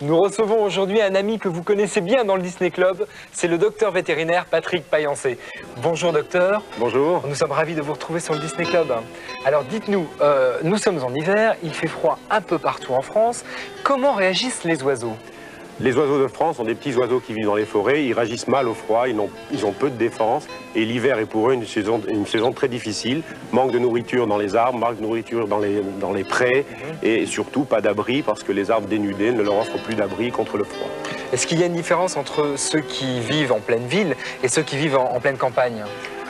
Nous recevons aujourd'hui un ami que vous connaissez bien dans le Disney Club, c'est le docteur vétérinaire Patrick Payancé. Bonjour docteur. Bonjour. Nous sommes ravis de vous retrouver sur le Disney Club. Alors dites-nous, nous sommes en hiver, il fait froid un peu partout en France. Comment réagissent les oiseaux ? Les oiseaux de France sont des petits oiseaux qui vivent dans les forêts, ils réagissent mal au froid, ils ont peu de défense et l'hiver est pour eux une saison très difficile. Manque de nourriture dans les arbres, manque de nourriture dans les prés et surtout pas d'abri parce que les arbres dénudés ne leur offrent plus d'abri contre le froid. Est-ce qu'il y a une différence entre ceux qui vivent en pleine ville et ceux qui vivent en pleine campagne ?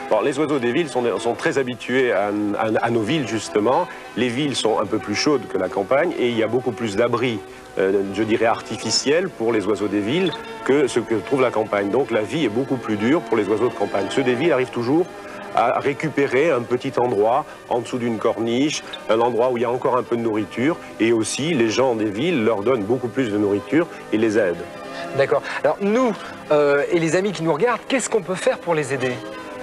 Bon, les oiseaux des villes sont très habitués à nos villes justement. Les villes sont un peu plus chaudes que la campagne et il y a beaucoup plus d'abris, je dirais artificiels pour les oiseaux des villes que ce que trouve la campagne. Donc la vie est beaucoup plus dure pour les oiseaux de campagne. Ceux des villes arrivent toujours à récupérer un petit endroit en dessous d'une corniche, un endroit où il y a encore un peu de nourriture et aussi les gens des villes leur donnent beaucoup plus de nourriture et les aident. D'accord. Alors nous et les amis qui nous regardent, qu'est-ce qu'on peut faire pour les aider ?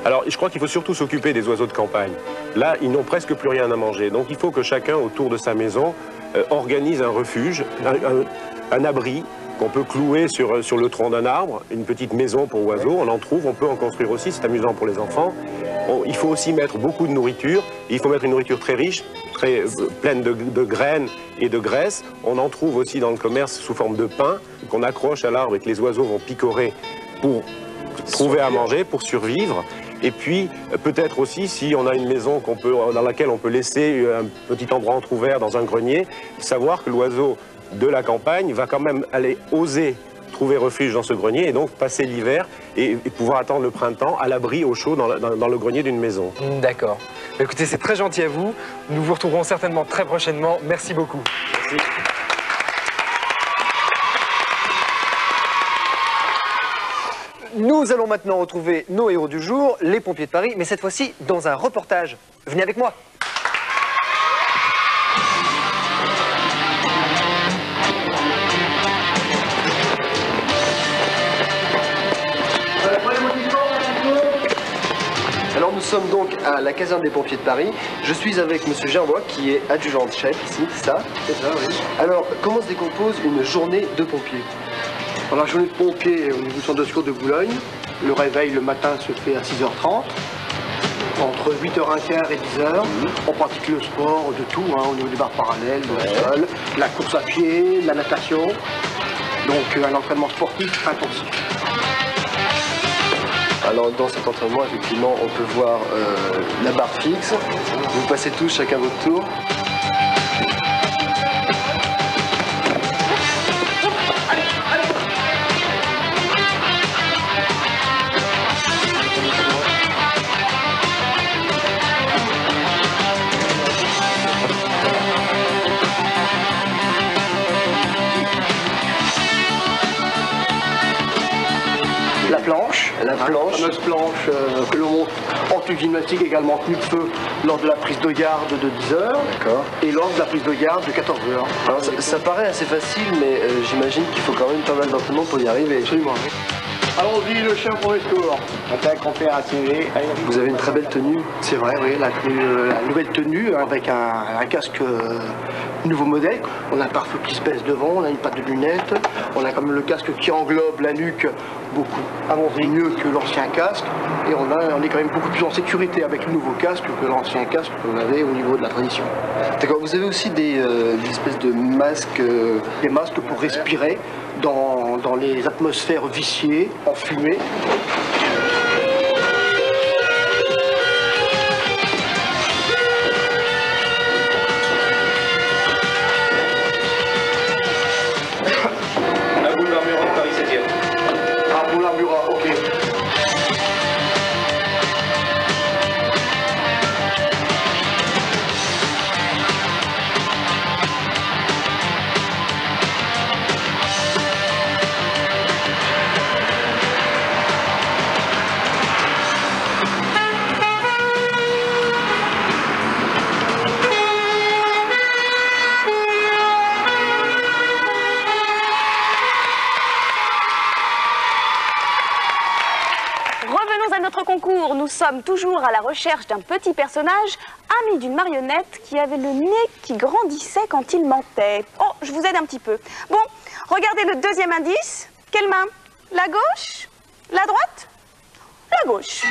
Alors, je crois qu'il faut surtout s'occuper des oiseaux de campagne. Là, ils n'ont presque plus rien à manger. Donc, il faut que chacun, autour de sa maison, organise un refuge, un abri qu'on peut clouer sur le tronc d'un arbre, une petite maison pour oiseaux. On en trouve, on peut en construire aussi, c'est amusant pour les enfants. Il faut aussi mettre beaucoup de nourriture. Il faut mettre une nourriture très riche, très pleine de graines et de graisse. On en trouve aussi dans le commerce sous forme de pain qu'on accroche à l'arbre et que les oiseaux vont picorer pour trouver à manger, pour survivre. Et puis, peut-être aussi, si on a une maison dans laquelle on peut laisser un petit endroit entrouvert dans un grenier, savoir que l'oiseau de la campagne va quand même aller oser trouver refuge dans ce grenier et donc passer l'hiver et pouvoir attendre le printemps à l'abri, au chaud, dans le grenier d'une maison. D'accord. Écoutez, c'est très gentil à vous. Nous vous retrouverons certainement très prochainement. Merci beaucoup. Merci. Nous allons maintenant retrouver nos héros du jour, les pompiers de Paris, mais cette fois-ci dans un reportage. Venez avec moi. Alors nous sommes donc à la caserne des pompiers de Paris. Je suis avec monsieur Gerbois qui est adjudant de chef ici, c'est ça? C'est ça, oui. Alors, comment se décompose une journée de pompiers? Dans la journée de pompiers, au niveau du centre de secours de Boulogne, le réveil le matin se fait à 6h30. Entre 8h15 et 10h, on pratique le sport de tout, au niveau des barres parallèles, le sol, la course à pied, la natation. Donc un entraînement sportif intensif. Alors dans cet entraînement, effectivement, on peut voir la barre fixe. Vous passez tous chacun votre tour. La fameuse planche que l'on monte en tenue gymnastique, également tenue de feu lors de la prise de garde de 10h. D'accord. Et lors de la prise de garde de 14h. Alors ça paraît assez facile, mais j'imagine qu'il faut quand même pas mal d'entraînement pour y arriver. Absolument. Allons-y, le chien pour les secours. Attaque, on fait un CV. Vous avez une très belle tenue. C'est vrai, oui, la nouvelle tenue avec un casque nouveau modèle. On a un pare-feu qui se baisse devant, on a une patte de lunettes, on a quand même le casque qui englobe la nuque beaucoup mieux que l'ancien casque. Et on est quand même beaucoup plus en sécurité avec le nouveau casque que l'ancien casque qu'on avait au niveau de la tradition. D'accord, vous avez aussi des espèces de masques. Des masques pour respirer dans les atmosphères viciées, enfumées. La boulevard Murat, Paris 7e. Ah, boulevard Murat, ok. Concours, nous sommes toujours à la recherche d'un petit personnage, ami d'une marionnette qui avait le nez qui grandissait quand il mentait. Oh, je vous aide un petit peu. Bon, Regardez le deuxième indice. Quelle main? La gauche? La droite? La gauche.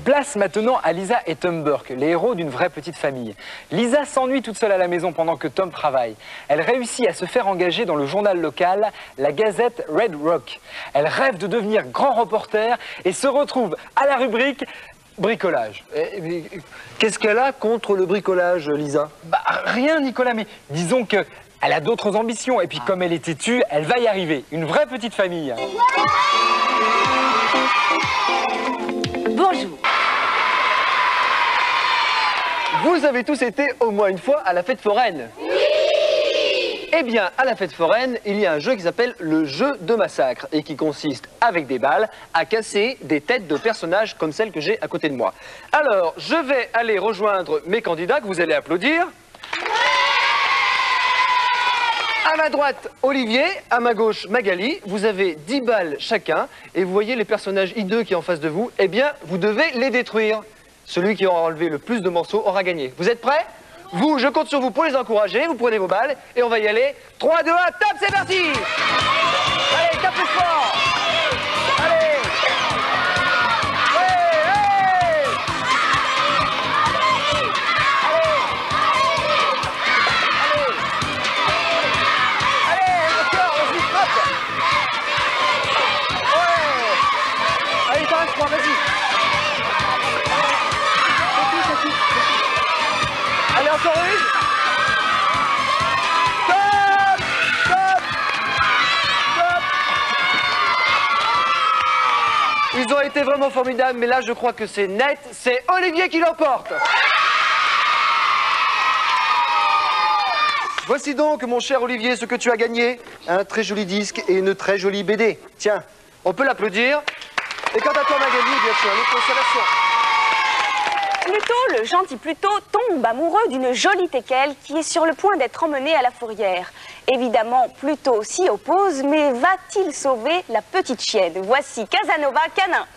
Place maintenant à Lisa et Tom Burke, les héros d'une vraie petite famille. Lisa s'ennuie toute seule à la maison pendant que Tom travaille. Elle réussit à se faire engager dans le journal local, la Gazette Red Rock. Elle rêve de devenir grand reporter et se retrouve à la rubrique bricolage. Qu'est-ce qu'elle a contre le bricolage, Lisa? Bah, rien, Nicolas, mais disons que elle a d'autres ambitions. Et puis comme elle est têtue, elle va y arriver. Une vraie petite famille. Bonjour. Vous avez tous été au moins une fois à la fête foraine? Oui! Eh bien, à la fête foraine, il y a un jeu qui s'appelle le jeu de massacre et qui consiste, avec des balles, à casser des têtes de personnages comme celle que j'ai à côté de moi. Alors, je vais aller rejoindre mes candidats que vous allez applaudir. À ma droite, Olivier, à ma gauche, Magali. Vous avez 10 balles chacun et vous voyez les personnages hideux qui sont en face de vous. Eh bien, vous devez les détruire. Celui qui aura enlevé le plus de morceaux aura gagné. Vous êtes prêts? Vous, je compte sur vous pour les encourager. Vous prenez vos balles et on va y aller. 3, 2, 1, top, c'est parti! Allez, tape plus fort! Allez! Allez, encore une. Stop! Stop! Stop! Ils ont été vraiment formidables, mais là, je crois que c'est net. C'est Olivier qui l'emporte. Voici donc, mon cher Olivier, ce que tu as gagné. Un très joli disque et une très jolie BD. Tiens, on peut l'applaudir. Et quant à toi, Magali, bien sûr, les consolations. Pluto, le gentil Pluto, tombe amoureux d'une jolie teckel qui est sur le point d'être emmenée à la fourrière. Évidemment, Pluto s'y oppose, mais va-t-il sauver la petite chienne? Voici Casanova Canin.